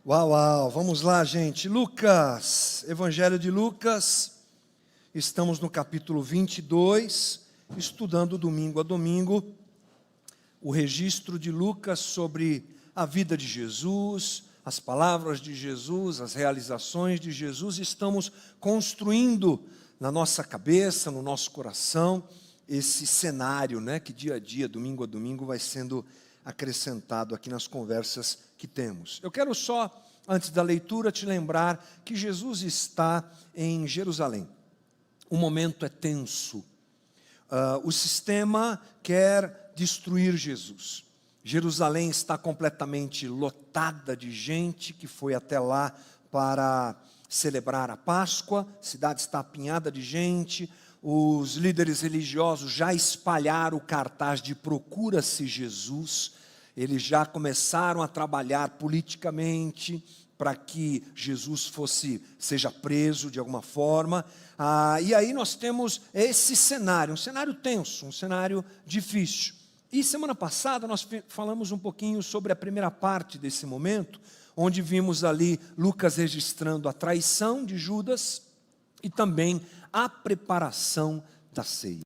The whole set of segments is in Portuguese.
Uau, uau, vamos lá, gente. Lucas, Evangelho de Lucas, estamos no capítulo 22, estudando domingo a domingo o registro de Lucas sobre a vida de Jesus, as palavras de Jesus, as realizações de Jesus. Estamos construindo na nossa cabeça, no nosso coração, esse cenário, que dia a dia, domingo a domingo, vai sendo acrescentado aqui nas conversas que temos. Eu quero só, antes da leitura, te lembrar que Jesus está em Jerusalém. O momento é tenso. O sistema quer destruir Jesus. Jerusalém está completamente lotada de gente que foi até lá para celebrar a Páscoa. A cidade está apinhada de gente. Os líderes religiosos já espalharam o cartaz de procura-se Jesus. Eles já começaram a trabalhar politicamente para que Jesus seja preso de alguma forma. E aí nós temos esse cenário, um cenário tenso, um cenário difícil. E semana passada nós falamos um pouquinho sobre a primeira parte desse momento, onde vimos ali Lucas registrando a traição de Judas e também a preparação da ceia.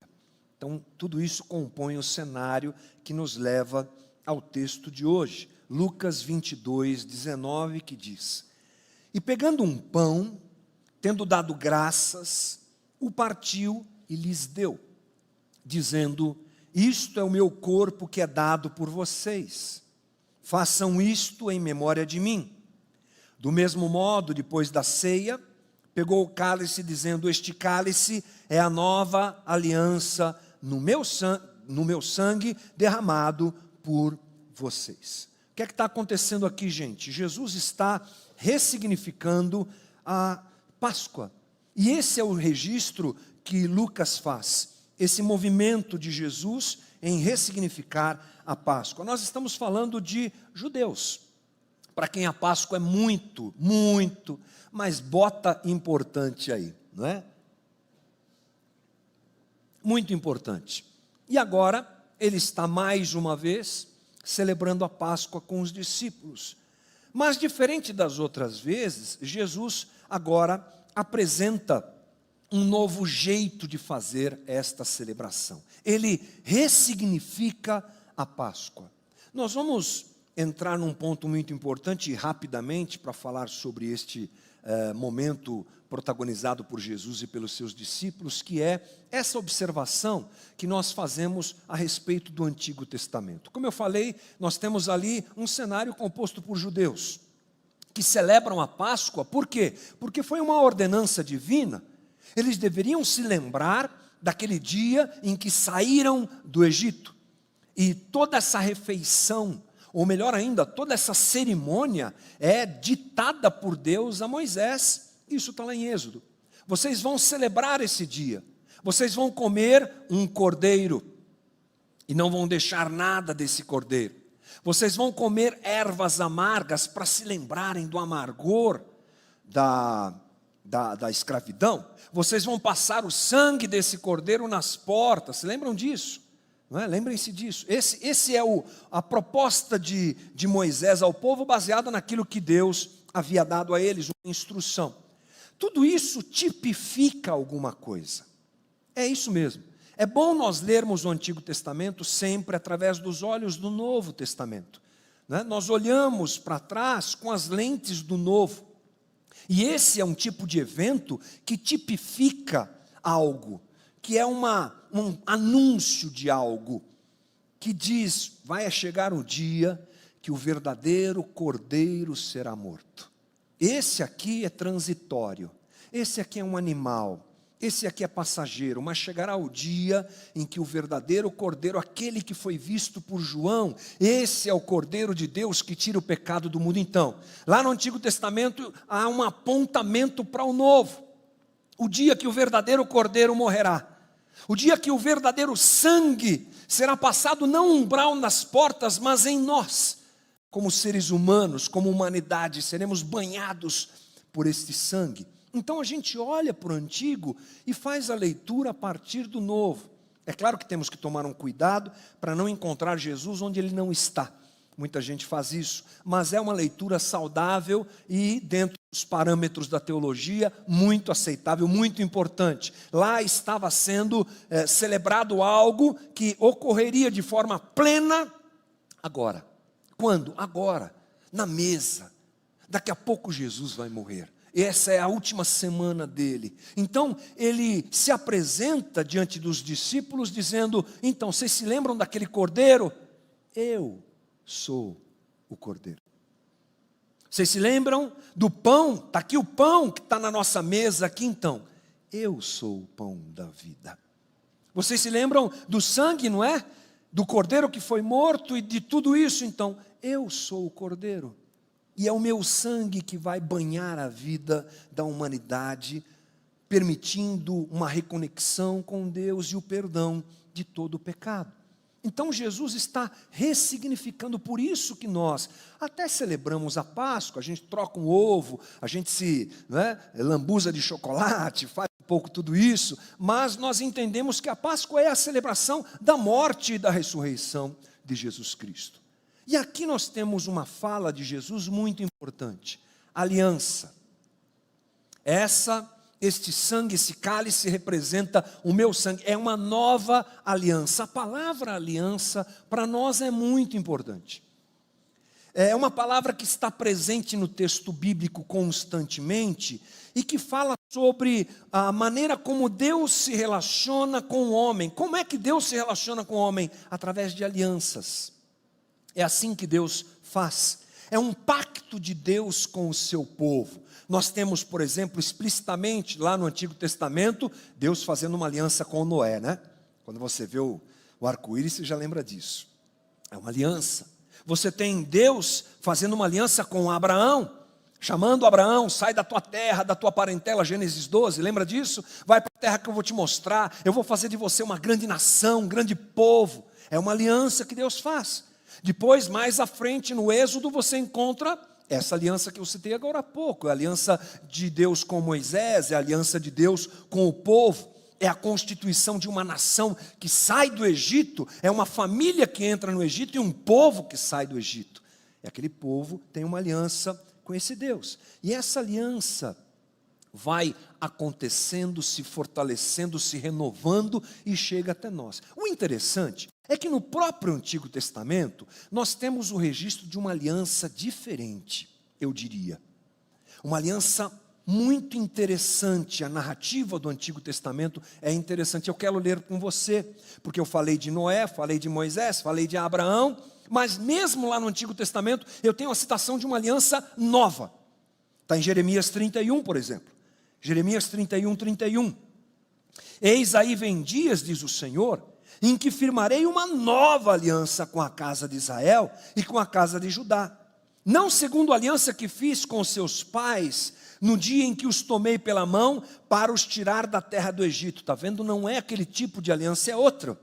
Então, tudo isso compõe o cenário que nos leva ao texto de hoje, Lucas 22, 19, que diz: E pegando um pão, tendo dado graças, o partiu e lhes deu, dizendo: Isto é o meu corpo que é dado por vocês. Façam isto em memória de mim. Do mesmo modo, depois da ceia, pegou o cálice, dizendo: Este cálice é a nova aliança no meu sangue derramado por vocês. O que é que está acontecendo aqui, gente? Jesus está ressignificando a Páscoa. E esse é o registro que Lucas faz. Esse movimento de Jesus em ressignificar a Páscoa. Nós estamos falando de judeus, para quem a Páscoa é muito, muito, mas bota importante aí, não é? Muito importante. E agora, ele está mais uma vez celebrando a Páscoa com os discípulos. Mas diferente das outras vezes, Jesus agora apresenta um novo jeito de fazer esta celebração. Ele ressignifica a Páscoa. Nós vamos entrar num ponto muito importante rapidamente para falar sobre este momento protagonizado por Jesus e pelos seus discípulos, que é essa observação que nós fazemos a respeito do Antigo Testamento. Como eu falei, nós temos ali um cenário composto por judeus que celebram a Páscoa. Por quê? Porque foi uma ordenança divina. Eles deveriam se lembrar daquele dia em que saíram do Egito. E toda essa refeição, ou melhor ainda, toda essa cerimônia é ditada por Deus a Moisés. Isso está lá em Êxodo. Vocês vão celebrar esse dia. Vocês vão comer um cordeiro e não vão deixar nada desse cordeiro. Vocês vão comer ervas amargas para se lembrarem do amargor da escravidão. Vocês vão passar o sangue desse cordeiro nas portas. Se lembram disso? Não é? Lembrem-se disso. Esse é a proposta de Moisés ao povo, baseada naquilo que Deus havia dado a eles, uma instrução. Tudo isso tipifica alguma coisa. É isso mesmo. É bom nós lermos o Antigo Testamento sempre através dos olhos do Novo Testamento. Nós olhamos para trás com as lentes do Novo. E esse é um tipo de evento que tipifica algo, que é um anúncio de algo, que diz: vai chegar o dia que o verdadeiro cordeiro será morto. Esse aqui é transitório, esse aqui é um animal, esse aqui é passageiro, mas chegará o dia em que o verdadeiro cordeiro, aquele que foi visto por João, esse é o cordeiro de Deus que tira o pecado do mundo. Então, lá no Antigo Testamento há um apontamento para o novo, o dia que o verdadeiro cordeiro morrerá, o dia que o verdadeiro sangue será passado não um umbral nas portas, mas em nós, como seres humanos, como humanidade, seremos banhados por este sangue. Então a gente olha para o antigo e faz a leitura a partir do novo. É claro que temos que tomar um cuidado para não encontrar Jesus onde ele não está. Muita gente faz isso, mas é uma leitura saudável e, dentro dos parâmetros da teologia, muito aceitável, muito importante. Lá estava sendo celebrado algo que ocorreria de forma plena agora. Quando? Agora, na mesa. Daqui a pouco Jesus vai morrer. Essa é a última semana dele. Então, ele se apresenta diante dos discípulos dizendo: então, vocês se lembram daquele cordeiro? Eu sou o cordeiro. Vocês se lembram do pão? Está aqui o pão que está na nossa mesa aqui então. Eu sou o pão da vida. Vocês se lembram do sangue, não é? Do cordeiro que foi morto e de tudo isso então. Eu sou o cordeiro. E é o meu sangue que vai banhar a vida da humanidade, permitindo uma reconexão com Deus e o perdão de todo o pecado. Então Jesus está ressignificando, por isso que nós até celebramos a Páscoa, a gente troca um ovo, a gente se lambuza de chocolate, faz um pouco tudo isso, mas nós entendemos que a Páscoa é a celebração da morte e da ressurreição de Jesus Cristo. E aqui nós temos uma fala de Jesus muito importante, aliança. Este sangue, esse cálice representa o meu sangue, é uma nova aliança. A palavra aliança para nós é muito importante. É uma palavra que está presente no texto bíblico constantemente e que fala sobre a maneira como Deus se relaciona com o homem. Como é que Deus se relaciona com o homem? Através de alianças. É assim que Deus faz. É um pacto de Deus com o seu povo. Nós temos, por exemplo, explicitamente lá no Antigo Testamento, Deus fazendo uma aliança com Noé, né? Quando você vê o arco-íris, você já lembra disso. É uma aliança. Você tem Deus fazendo uma aliança com Abraão, chamando Abraão: sai da tua terra, da tua parentela, Gênesis 12, lembra disso? Vai para a terra que eu vou te mostrar, eu vou fazer de você uma grande nação, um grande povo. É uma aliança que Deus faz. Depois, mais à frente, no Êxodo, você encontra essa aliança que eu citei agora há pouco, é a aliança de Deus com Moisés, é a aliança de Deus com o povo, é a constituição de uma nação que sai do Egito, é uma família que entra no Egito e um povo que sai do Egito. E aquele povo tem uma aliança com esse Deus. E essa aliança vai acontecendo, se fortalecendo, se renovando e chega até nós. O interessante é que no próprio Antigo Testamento, nós temos o registro de uma aliança diferente, eu diria. Uma aliança muito interessante, a narrativa do Antigo Testamento é interessante. Eu quero ler com você, porque eu falei de Noé, falei de Moisés, falei de Abraão, mas mesmo lá no Antigo Testamento, eu tenho a citação de uma aliança nova. Está em Jeremias 31, por exemplo. Jeremias 31, 31. Eis aí vem dias, diz o Senhor, em que firmarei uma nova aliança com a casa de Israel e com a casa de Judá. Não segundo a aliança que fiz com seus pais, no dia em que os tomei pela mão para os tirar da terra do Egito. Está vendo? Não é aquele tipo de aliança, é outra.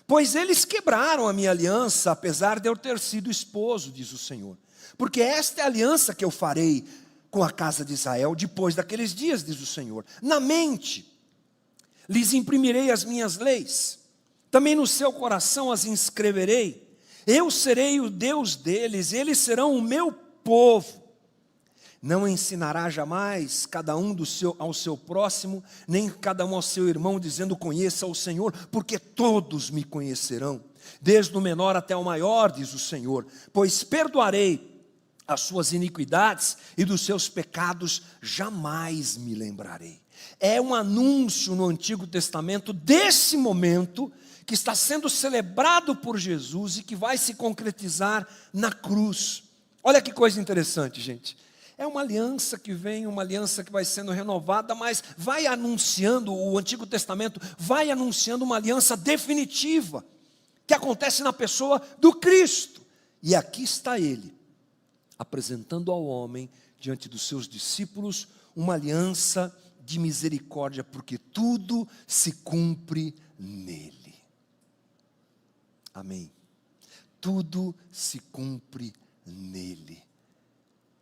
Pois eles quebraram a minha aliança, apesar de eu ter sido esposo, diz o Senhor. Porque esta é a aliança que eu farei com a casa de Israel depois daqueles dias, diz o Senhor. Na mente lhes imprimirei as minhas leis, também no seu coração as inscreverei. Eu serei o Deus deles, eles serão o meu povo. Não ensinará jamais cada um ao seu próximo, nem cada um ao seu irmão, dizendo: conheça o Senhor, porque todos me conhecerão, desde o menor até o maior, diz o Senhor, pois perdoarei as suas iniquidades e dos seus pecados jamais me lembrarei. É um anúncio no Antigo Testamento desse momento que está sendo celebrado por Jesus e que vai se concretizar na cruz. Olha que coisa interessante, gente. É uma aliança que vem, uma aliança que vai sendo renovada, mas vai anunciando, o Antigo Testamento vai anunciando uma aliança definitiva, que acontece na pessoa do Cristo. E aqui está ele, apresentando ao homem, diante dos seus discípulos, uma aliança de misericórdia, porque tudo se cumpre nele. Amém. Tudo se cumpre nele.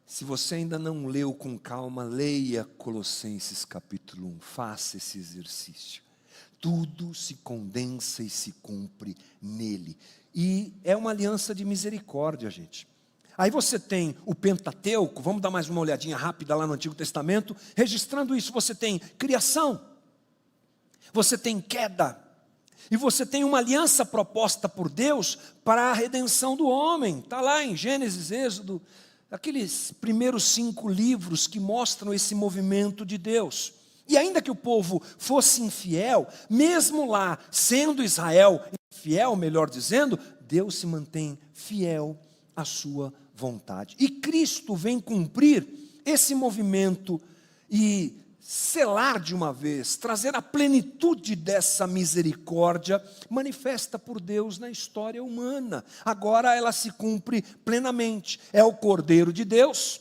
Se você ainda não leu com calma, leia Colossenses capítulo 1, faça esse exercício. Tudo se condensa e se cumpre nele. e é uma aliança de misericórdia, gente. Aí você tem o Pentateuco, vamos dar mais uma olhadinha rápida lá no Antigo Testamento, registrando isso. Você tem criação, você tem queda, e você tem uma aliança proposta por Deus para a redenção do homem. Está lá em Gênesis, Êxodo, aqueles primeiros 5 livros que mostram esse movimento de Deus. E ainda que o povo fosse infiel, mesmo lá, sendo Israel infiel, melhor dizendo, Deus se mantém fiel à sua vontade. E Cristo vem cumprir esse movimento e selar de uma vez, trazer a plenitude dessa misericórdia manifesta por Deus na história humana. Agora ela se cumpre plenamente. É o Cordeiro de Deus,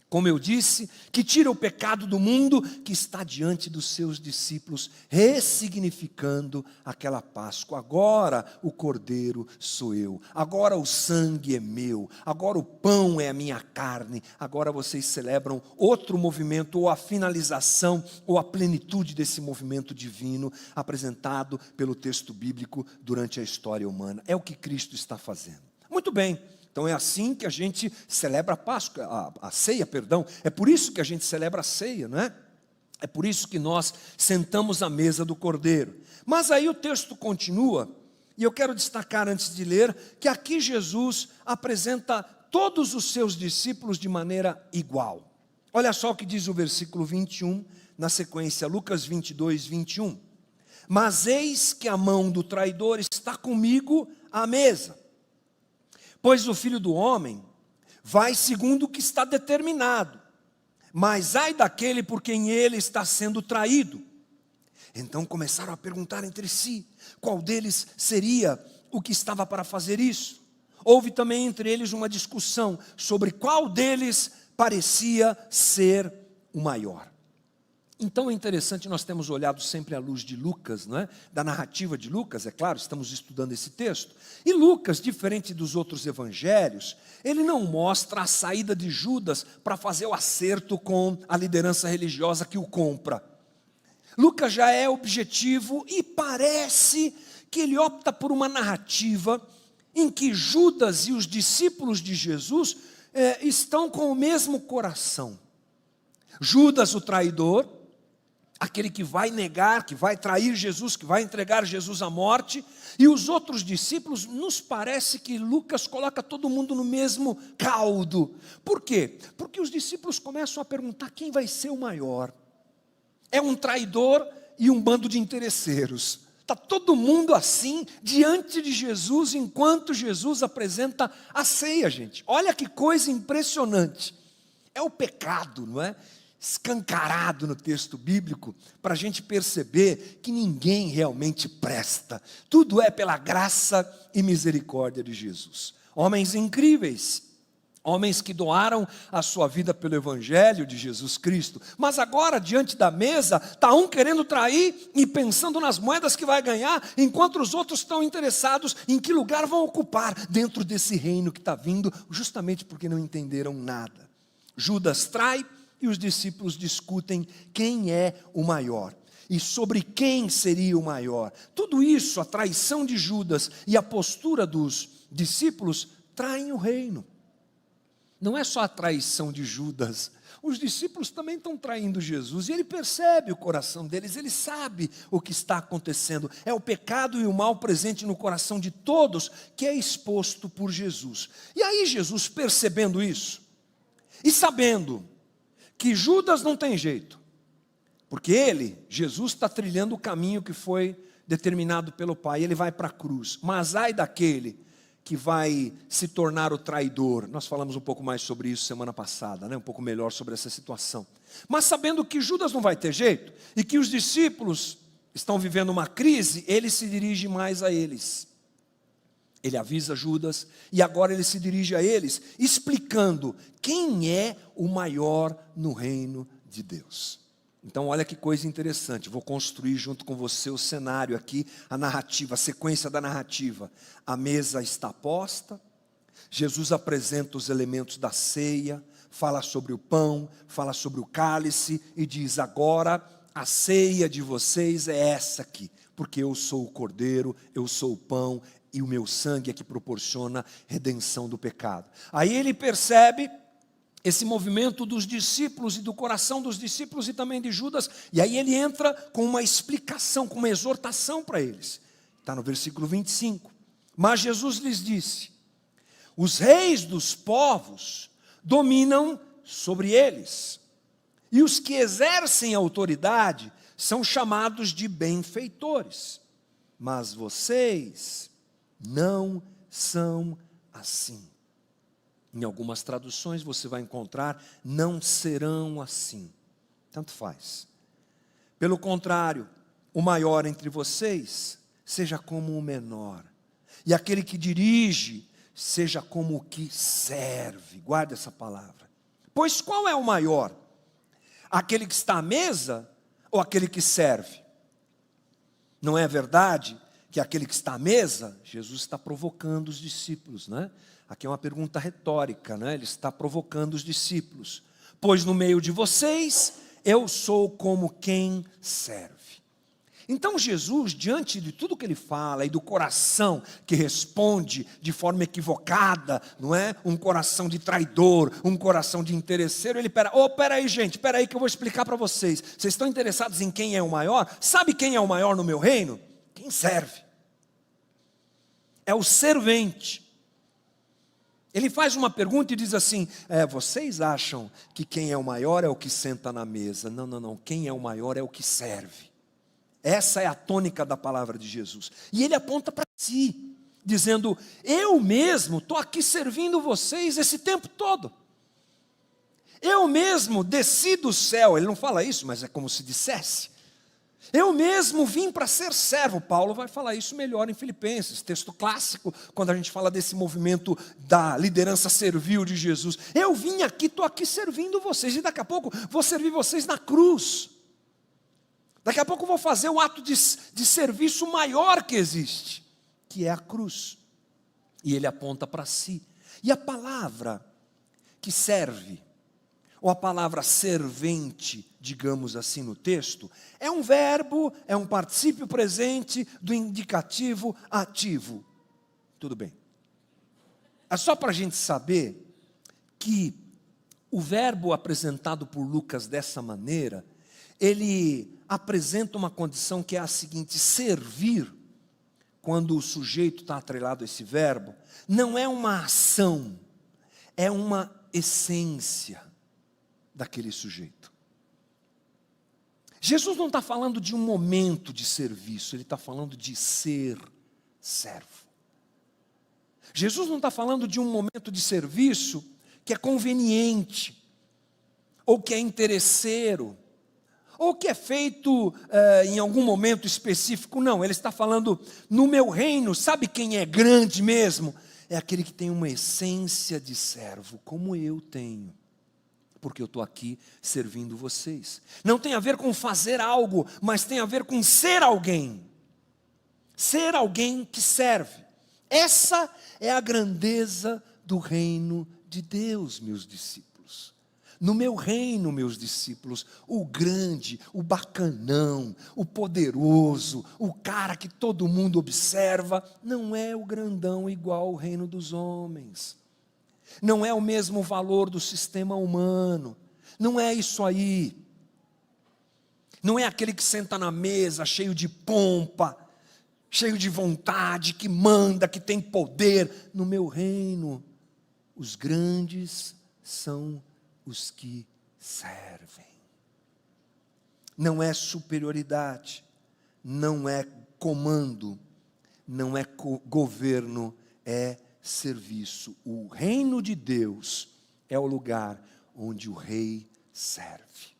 como eu disse, que tira o pecado do mundo, que está diante dos seus discípulos, ressignificando aquela Páscoa. Agora o Cordeiro sou eu, agora o sangue é meu, agora o pão é a minha carne. Agora vocês celebram outro movimento, ou a finalização, ou a plenitude desse movimento divino, apresentado pelo texto bíblico durante a história humana. É o que Cristo está fazendo. Muito bem. Então é assim que a gente celebra a Páscoa, a ceia, perdão. É por isso que a gente celebra a ceia, não é? É por isso que nós sentamos à mesa do Cordeiro. Mas aí o texto continua, e eu quero destacar antes de ler, que aqui Jesus apresenta todos os seus discípulos de maneira igual. Olha só o que diz o versículo 21, na sequência, Lucas 22, 21. Mas eis que a mão do traidor está comigo à mesa. Pois o Filho do Homem vai segundo o que está determinado, mas ai daquele por quem ele está sendo traído. Então começaram a perguntar entre si, qual deles seria o que estava para fazer isso? Houve também entre eles uma discussão sobre qual deles parecia ser o maior. Então é interessante, nós temos olhado sempre à luz de Lucas, não é? Da narrativa de Lucas, é claro, estamos estudando esse texto. E Lucas, diferente dos outros evangelhos, ele não mostra a saída de Judas para fazer o acerto com a liderança religiosa que o compra. Lucas já é objetivo e parece que ele opta por uma narrativa em que Judas e os discípulos de Jesus estão com o mesmo coração. Judas, o traidor, aquele que vai negar, que vai trair Jesus, que vai entregar Jesus à morte, e os outros discípulos, nos parece que Lucas coloca todo mundo no mesmo caldo. Por quê? Porque os discípulos começam a perguntar quem vai ser o maior. É um traidor e um bando de interesseiros. Está todo mundo assim, diante de Jesus, enquanto Jesus apresenta a ceia, gente. Olha que coisa impressionante. É o pecado, não é? Escancarado no texto bíblico, para a gente perceber que ninguém realmente presta. Tudo é pela graça e misericórdia de Jesus. Homens incríveis, homens que doaram a sua vida pelo Evangelho de Jesus Cristo, mas agora diante da mesa, está um querendo trair e pensando nas moedas que vai ganhar, enquanto os outros estão interessados em que lugar vão ocupar dentro desse reino que está vindo, justamente porque não entenderam nada. Judas trai, e os discípulos discutem quem é o maior e sobre quem seria o maior. Tudo isso, a traição de Judas e a postura dos discípulos, traem o reino. Não é só a traição de Judas, os discípulos também estão traindo Jesus, e ele percebe o coração deles, ele sabe o que está acontecendo. É o pecado e o mal presente no coração de todos que é exposto por Jesus. E aí Jesus, percebendo isso, e sabendo que Judas não tem jeito, porque ele, Jesus, está trilhando o caminho que foi determinado pelo Pai, ele vai para a cruz, mas ai daquele que vai se tornar o traidor. Nós falamos um pouco mais sobre isso semana passada, né? Um pouco melhor sobre essa situação, mas sabendo que Judas não vai ter jeito, e que os discípulos estão vivendo uma crise, ele se dirige mais a eles. Ele avisa Judas e agora ele se dirige a eles, explicando quem é o maior no reino de Deus. Então olha que coisa interessante, vou construir junto com você o cenário aqui, a narrativa, a sequência da narrativa. A mesa está posta, Jesus apresenta os elementos da ceia, fala sobre o pão, fala sobre o cálice e diz: agora a ceia de vocês é essa aqui. Porque eu sou o cordeiro, eu sou o pão, e o meu sangue é que proporciona redenção do pecado. Aí ele percebe esse movimento dos discípulos e do coração dos discípulos e também de Judas, e aí ele entra com uma explicação, com uma exortação para eles. Está no versículo 25. Mas Jesus lhes disse: os reis dos povos dominam sobre eles, e os que exercem autoridade são chamados de benfeitores, mas vocês não são assim. Em algumas traduções você vai encontrar, não serão assim. Tanto faz. Pelo contrário, o maior entre vocês seja como o menor, e aquele que dirige seja como o que serve. Guarde essa palavra. Pois qual é o maior? Aquele que está à mesa ou aquele que serve? Não é verdade que aquele que está à mesa, Jesus está provocando os discípulos, né? Aqui é uma pergunta retórica, né? Ele está provocando os discípulos. Pois no meio de vocês, eu sou como quem serve. Então Jesus, diante de tudo que ele fala e do coração que responde de forma equivocada, não é? Um coração de traidor, um coração de interesseiro, ele espera aí gente, espera aí que eu vou explicar para vocês. Vocês estão interessados em quem é o maior? Sabe quem é o maior no meu reino? Quem serve. É o servente. Ele faz uma pergunta e diz assim, vocês acham que quem é o maior é o que senta na mesa? Não, quem é o maior é o que serve. Essa é a tônica da palavra de Jesus. E ele aponta para si, dizendo, eu mesmo estou aqui servindo vocês esse tempo todo. Eu mesmo desci do céu, ele não fala isso, mas é como se dissesse. Eu mesmo vim para ser servo. Paulo vai falar isso melhor em Filipenses, texto clássico, quando a gente fala desse movimento da liderança servil de Jesus. Eu vim aqui, estou aqui servindo vocês, e daqui a pouco vou servir vocês na cruz. Daqui a pouco vou fazer o ato de serviço maior que existe, que é a cruz. E ele aponta para si. E a palavra que serve, ou a palavra servente, digamos assim no texto, é um verbo, é um particípio presente do indicativo ativo. Tudo bem. É só para a gente saber que o verbo apresentado por Lucas dessa maneira, ele apresenta uma condição que é a seguinte: servir, quando o sujeito está atrelado a esse verbo, não é uma ação, é uma essência daquele sujeito. Jesus não está falando de um momento de serviço, ele está falando de ser servo. Jesus não está falando de um momento de serviço que é conveniente, ou que é interesseiro, ou que é feito em algum momento específico. Não, ele está falando, no meu reino, sabe quem é grande mesmo? É aquele que tem uma essência de servo, como eu tenho. Porque eu estou aqui servindo vocês. Não tem a ver com fazer algo, mas tem a ver com ser alguém. Ser alguém que serve. Essa é a grandeza do reino de Deus, meus discípulos. No meu reino, meus discípulos, o grande, o bacanão, o poderoso, o cara que todo mundo observa, não é o grandão igual ao reino dos homens. Não é o mesmo valor do sistema humano. Não é isso aí. Não é aquele que senta na mesa cheio de pompa, cheio de vontade, que manda, que tem poder. No meu reino, os grandes são os que servem. Não é superioridade, não é comando, não é governo, é serviço. O reino de Deus é o lugar onde o rei serve.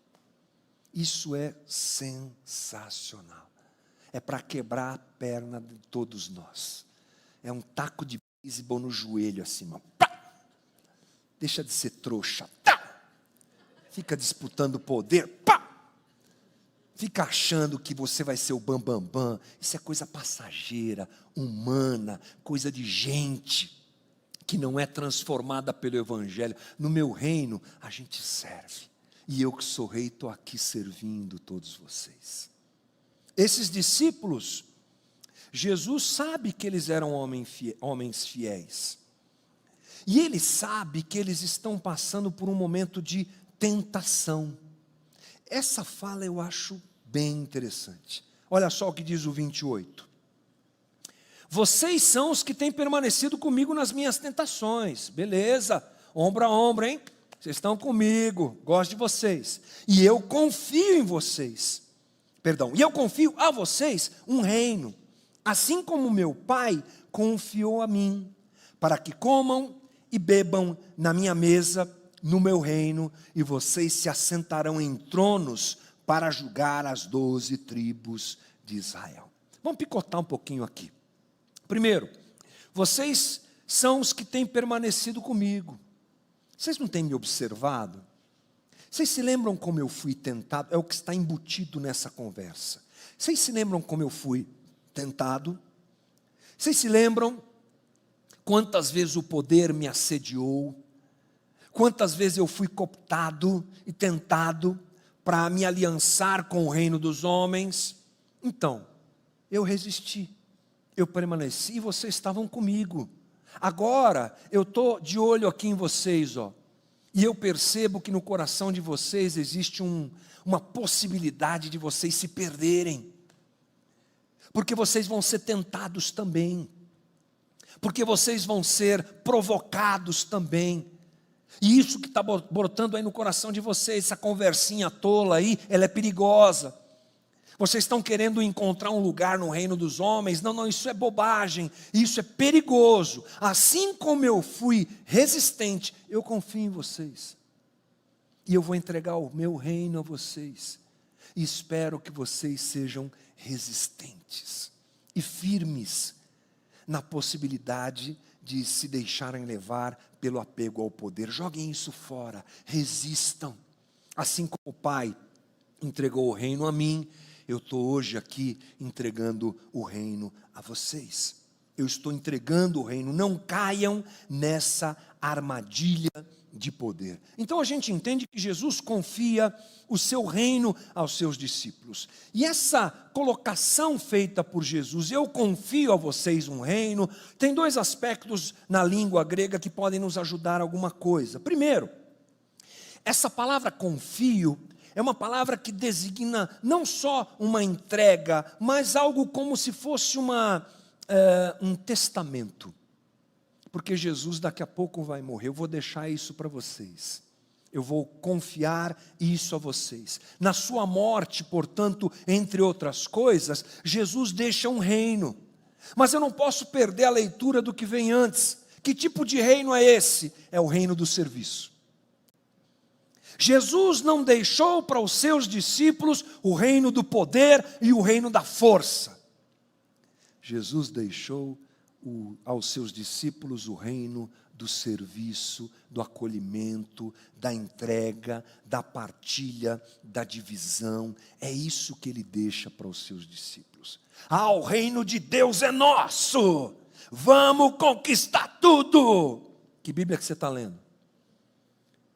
Isso é sensacional. É para quebrar a perna de todos nós. É um taco de beisebol no joelho assim, ó. Pá! Deixa de ser trouxa. Tá! Fica disputando poder. Pá! Fica achando que você vai ser o bambambam. Isso é coisa passageira, humana, coisa de gente que não é transformada pelo Evangelho. No meu reino, a gente serve. E eu que sou rei, estou aqui servindo todos vocês. Esses discípulos Jesus sabe que eles eram homens fiéis. E ele sabe que eles estão passando por um momento de tentação. Essa fala eu acho bem interessante. Olha só o que diz o 28. Vocês são os que têm permanecido comigo nas minhas tentações. Beleza, ombro a ombro, hein? Vocês estão comigo, gosto de vocês. E eu confio em vocês. E eu confio a vocês um reino, assim como meu Pai confiou a mim, para que comam e bebam na minha mesa, no meu reino, e vocês se assentarão em tronos para julgar as 12 tribos de Israel. Vamos picotar um pouquinho aqui. Primeiro, vocês são os que têm permanecido comigo. Vocês não têm me observado? Vocês se lembram como eu fui tentado? É o que está embutido nessa conversa. Vocês se lembram como eu fui tentado? Vocês se lembram quantas vezes o poder me assediou? Quantas vezes eu fui cooptado e tentado para me aliançar com o reino dos homens? Então, eu resisti, eu permaneci e vocês estavam comigo. Agora, eu estou de olho aqui em vocês, ó. E eu percebo que no coração de vocês existe uma possibilidade de vocês se perderem. Porque vocês vão ser tentados também. Porque vocês vão ser provocados também. E isso que está brotando aí no coração de vocês, essa conversinha tola aí, ela é perigosa. Vocês estão querendo encontrar um lugar no reino dos homens. Não, isso é bobagem, isso é perigoso. Assim como eu fui resistente, eu confio em vocês. E eu vou entregar o meu reino a vocês. E espero que vocês sejam resistentes e firmes na possibilidade de se deixarem levar pelo apego ao poder. Joguem isso fora, resistam. Assim como o Pai entregou o reino a mim, eu estou hoje aqui entregando o reino a vocês. Eu estou entregando o reino, não caiam nessa armadilha de poder. Então a gente entende que Jesus confia o seu reino aos seus discípulos. E essa colocação feita por Jesus, eu confio a vocês um reino, tem dois aspectos na língua grega que podem nos ajudar alguma coisa. Primeiro, essa palavra confio é uma palavra que designa não só uma entrega, mas algo como se fosse um testamento. Porque Jesus daqui a pouco vai morrer, eu vou deixar isso para vocês. Eu vou confiar isso a vocês. Na sua morte, portanto, entre outras coisas, Jesus deixa um reino. Mas eu não posso perder a leitura do que vem antes. Que tipo de reino é esse? É o reino do serviço. Jesus não deixou para os seus discípulos o reino do poder e o reino da força. Jesus deixou aos seus discípulos o reino do serviço, do acolhimento, da entrega, da partilha, da divisão. É isso que ele deixa para os seus discípulos. O reino de Deus é nosso, vamos conquistar tudo. Que Bíblia que você está lendo?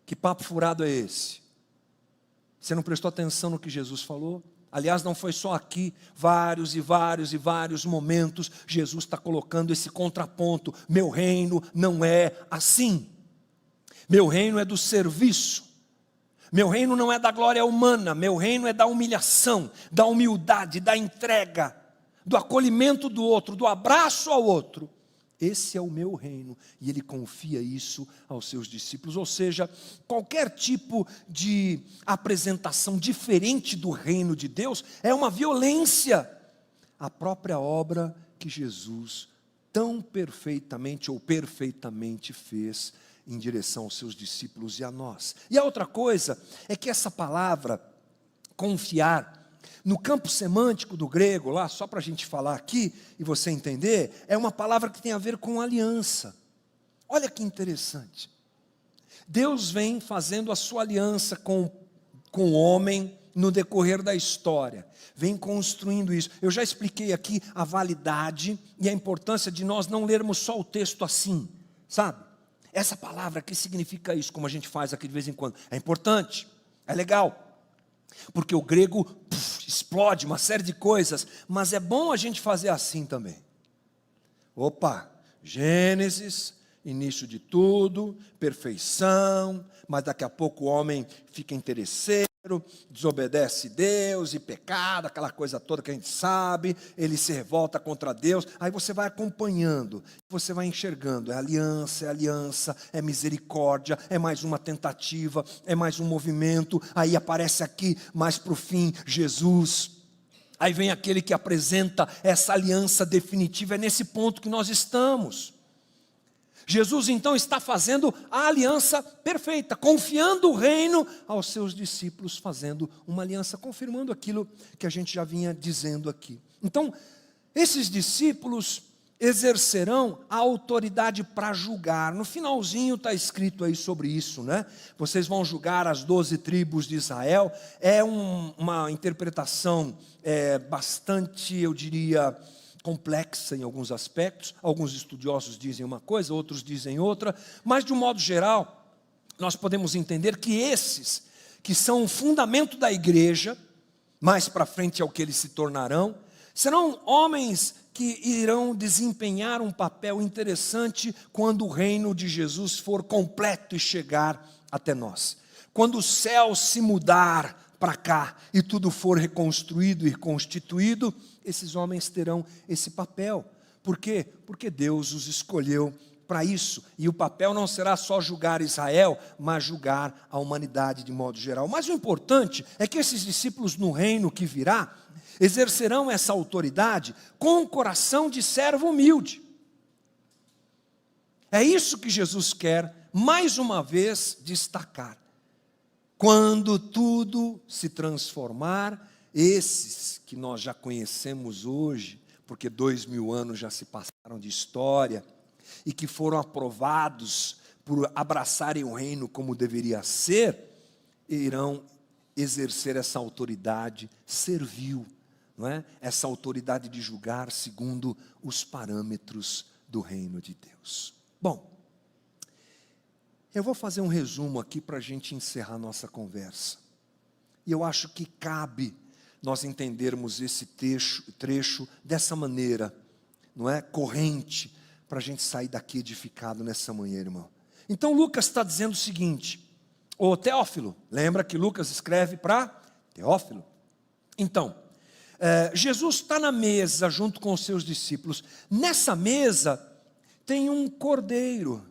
Que papo furado é esse? Você não prestou atenção no que Jesus falou? Aliás, não foi só aqui, vários momentos, Jesus está colocando esse contraponto. Meu reino não é assim. Meu reino é do serviço. Meu reino não é da glória humana. Meu reino é da humilhação, da humildade, da entrega, do acolhimento do outro, do abraço ao outro. Esse é o meu reino, e ele confia isso aos seus discípulos. Ou seja, qualquer tipo de apresentação diferente do reino de Deus é uma violência à própria obra que Jesus tão perfeitamente ou perfeitamente fez em direção aos seus discípulos e a nós. E a outra coisa é que essa palavra, confiar, no campo semântico do grego, lá, só para a gente falar aqui e você entender, é uma palavra que tem a ver com aliança. Olha que interessante. Deus vem fazendo a sua aliança com o homem no decorrer da história. Vem construindo isso. Eu já expliquei aqui a validade e a importância de nós não lermos só o texto assim, sabe? Essa palavra que significa isso, como a gente faz aqui de vez em quando, é importante, é legal. Porque o grego explode uma série de coisas, mas é bom a gente fazer assim também. Opa, Gênesis, início de tudo, perfeição, mas daqui a pouco o homem fica interesseiro, desobedece Deus e pecado, aquela coisa toda que a gente sabe, ele se revolta contra Deus, aí você vai acompanhando, você vai enxergando, é aliança, é misericórdia, é mais uma tentativa, é mais um movimento, aí aparece aqui, mais para o fim, Jesus. Aí vem aquele que apresenta essa aliança definitiva, é nesse ponto que nós estamos. Jesus então está fazendo a aliança perfeita, confiando o reino aos seus discípulos, fazendo uma aliança, confirmando aquilo que a gente já vinha dizendo aqui. Então, esses discípulos exercerão a autoridade para julgar. No finalzinho está escrito aí sobre isso, né? Vocês vão julgar as 12 tribos de Israel. É uma interpretação bastante, eu diria, complexa em alguns aspectos. Alguns estudiosos dizem uma coisa, outros dizem outra, mas de um modo geral, nós podemos entender que esses, que são o fundamento da igreja, mais para frente é o que eles se tornarão, serão homens que irão desempenhar um papel interessante quando o reino de Jesus for completo e chegar até nós. Quando o céu se mudar para cá e tudo for reconstruído e reconstituído, esses homens terão esse papel. Por quê? Porque Deus os escolheu para isso. E o papel não será só julgar Israel, mas julgar a humanidade de modo geral. Mas o importante é que esses discípulos no reino que virá, exercerão essa autoridade com um coração de servo humilde. É isso que Jesus quer, mais uma vez, destacar. Quando tudo se transformar, esses que nós já conhecemos hoje, porque 2000 anos já se passaram de história, e que foram aprovados por abraçarem o reino como deveria ser, irão exercer essa autoridade servil, não é? Essa autoridade de julgar segundo os parâmetros do reino de Deus. Bom, eu vou fazer um resumo aqui para a gente encerrar nossa conversa. E eu acho que cabe nós entendermos esse trecho dessa maneira, não é? Corrente, para a gente sair daqui edificado nessa manhã, irmão. Então Lucas está dizendo o seguinte, ô Teófilo, lembra que Lucas escreve para Teófilo? Então, Jesus está na mesa junto com os seus discípulos. Nessa mesa tem um cordeiro,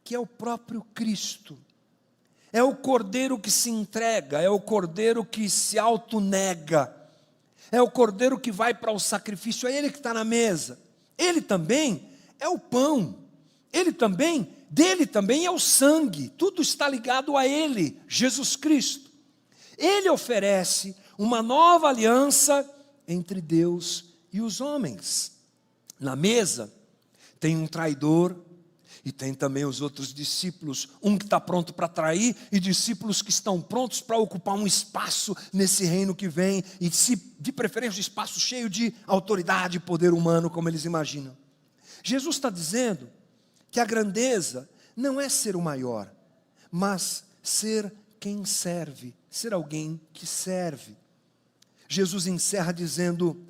que é o próprio Cristo. É o cordeiro que se entrega, é o cordeiro que se autonega, é o cordeiro que vai para o sacrifício, é ele que está na mesa. Ele também é o pão, dele também é o sangue, tudo está ligado a ele, Jesus Cristo. Ele oferece uma nova aliança entre Deus e os homens. Na mesa tem um traidor e tem também os outros discípulos, um que está pronto para trair e discípulos que estão prontos para ocupar um espaço nesse reino que vem e de preferência um espaço cheio de autoridade e poder humano, como eles imaginam. Jesus está dizendo que a grandeza não é ser o maior, mas ser quem serve, ser alguém que serve. Jesus encerra dizendo,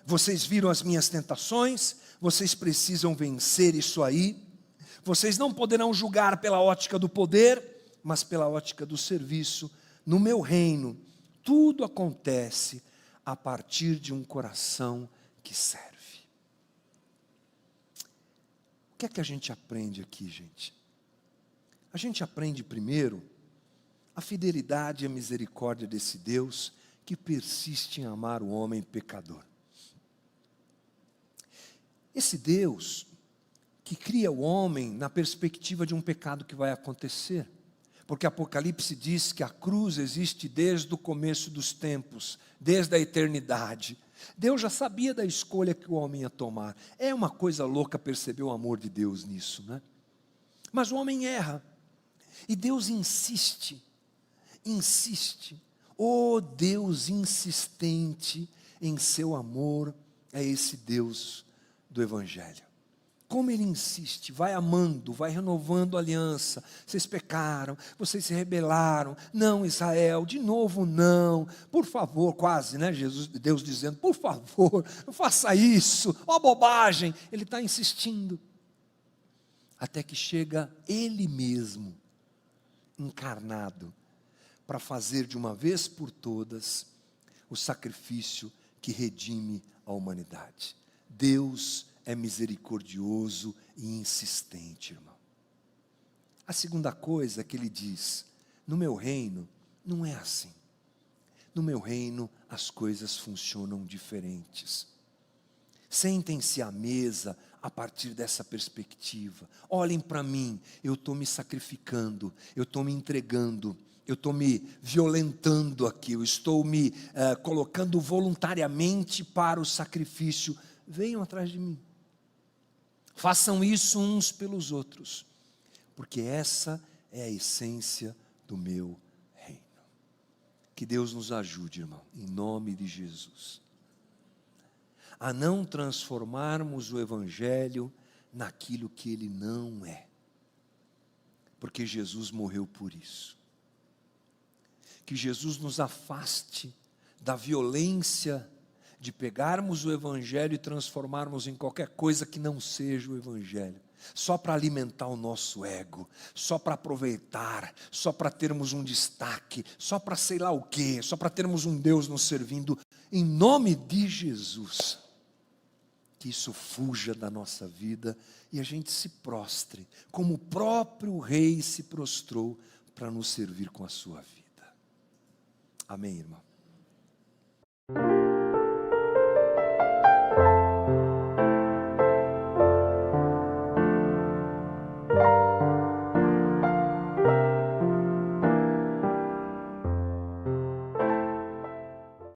vocês viram as minhas tentações, vocês precisam vencer isso aí, vocês não poderão julgar pela ótica do poder, mas pela ótica do serviço. No meu reino, tudo acontece a partir de um coração que serve. O que é que a gente aprende aqui, gente? A gente aprende primeiro a fidelidade e a misericórdia desse Deus que persiste em amar o homem pecador. Esse Deus que cria o homem na perspectiva de um pecado que vai acontecer. Porque Apocalipse diz que a cruz existe desde o começo dos tempos, desde a eternidade. Deus já sabia da escolha que o homem ia tomar. É uma coisa louca perceber o amor de Deus nisso, né? Mas o homem erra. E Deus insiste. Oh, Deus insistente em seu amor, é esse Deus do Evangelho. como ele insiste, vai amando, vai renovando a aliança. Vocês pecaram, vocês se rebelaram, não, Israel, de novo não, por favor, quase, né, Deus dizendo, por favor, não faça isso, ó bobagem. Ele está insistindo, até que chega ele mesmo, encarnado, para fazer de uma vez por todas o sacrifício que redime a humanidade. Deus é misericordioso e insistente, irmão. A segunda coisa que ele diz: no meu reino não é assim. No meu reino as coisas funcionam diferentes. Sentem-se à mesa a partir dessa perspectiva. Olhem para mim, eu estou me sacrificando, eu estou me entregando, eu estou me violentando aqui, eu estou me colocando voluntariamente para o sacrifício. Venham atrás de mim. Façam isso uns pelos outros, porque essa é a essência do meu reino. Que Deus nos ajude, irmão, em nome de Jesus, a não transformarmos o Evangelho naquilo que ele não é, porque Jesus morreu por isso. Que Jesus nos afaste da violência de pegarmos o Evangelho e transformarmos em qualquer coisa que não seja o Evangelho, só para alimentar o nosso ego, só para aproveitar, só para termos um destaque, só para sei lá o quê, só para termos um Deus nos servindo. Em nome de Jesus, que isso fuja da nossa vida e a gente se prostre, como o próprio Rei se prostrou para nos servir com a sua vida. Amém, irmão?